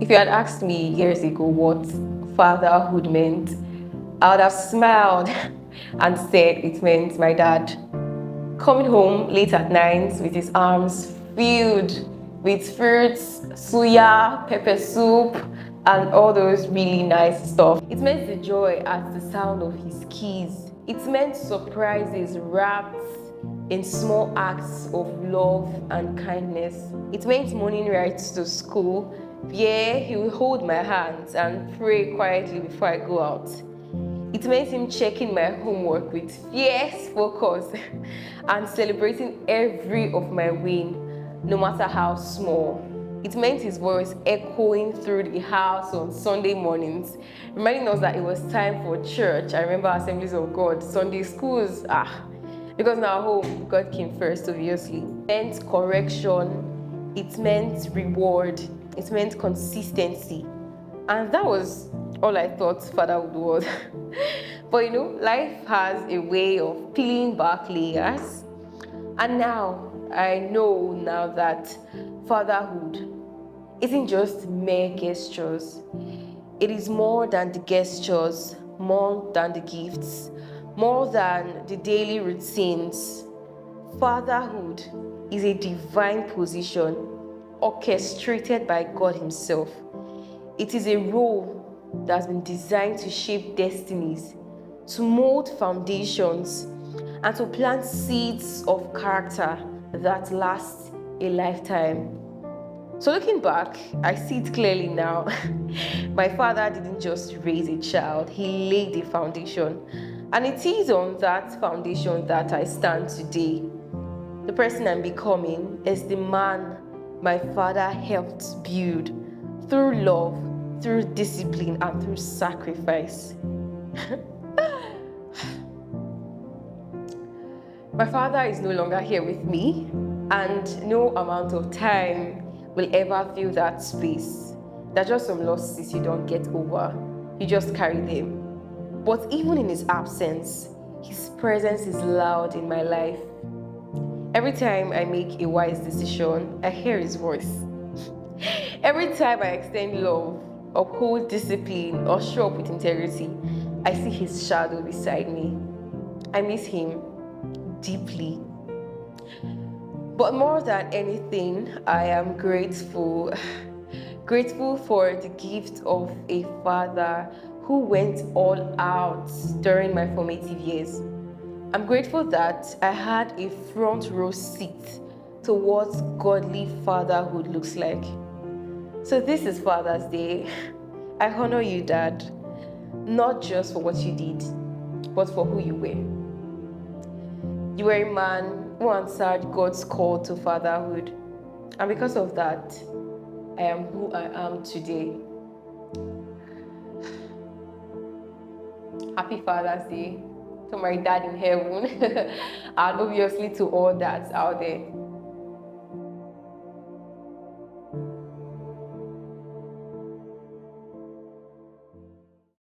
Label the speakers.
Speaker 1: If you had asked me years ago what fatherhood meant, I would have smiled and said it meant my dad coming home late at night with his arms filled with fruits, suya, pepper soup, and all those really nice stuff. It meant the joy at the sound of his keys. It meant surprises wrapped in small acts of love and kindness. It meant morning rides to school, where he would hold my hands and pray quietly before I go out. It meant him checking my homework with fierce focus and celebrating every of my win, no matter how small. It meant his voice echoing through the house on Sunday mornings, reminding us that it was time for church. I remember Assemblies of God, Sunday schools, because in our home, God came first, obviously. It meant correction, it meant reward, it meant consistency. And that was all I thought fatherhood was. But life has a way of peeling back layers. And now I know now that fatherhood isn't just mere gestures. It is more than the gestures, more than the gifts, more than the daily routines. Fatherhood is a divine position orchestrated by God Himself. It is a role that has been designed to shape destinies, to mold foundations, and to plant seeds of character that last a lifetime. So looking back, I see it clearly now. My father didn't just raise a child, he laid a foundation. And it is on that foundation that I stand today. The person I'm becoming is the man my father helped build through love, through discipline, and through sacrifice. My father is no longer here with me, and no amount of time will ever fill that space. There are just some losses you don't get over, you just carry them. But even in his absence, his presence is loud in my life. Every time I make a wise decision, I hear his voice. Every time I extend love, uphold discipline, or show up with integrity, I see his shadow beside me. I miss him deeply. But more than anything, I am grateful. Grateful for the gift of a father who went all out during my formative years. I'm grateful that I had a front row seat to what godly fatherhood looks like. So this is Father's Day. I honor you, Dad, not just for what you did, but for who you were. You were a man who answered God's call to fatherhood. And because of that, I am who I am today. Happy Father's Day to my dad in heaven and obviously to all dads out there.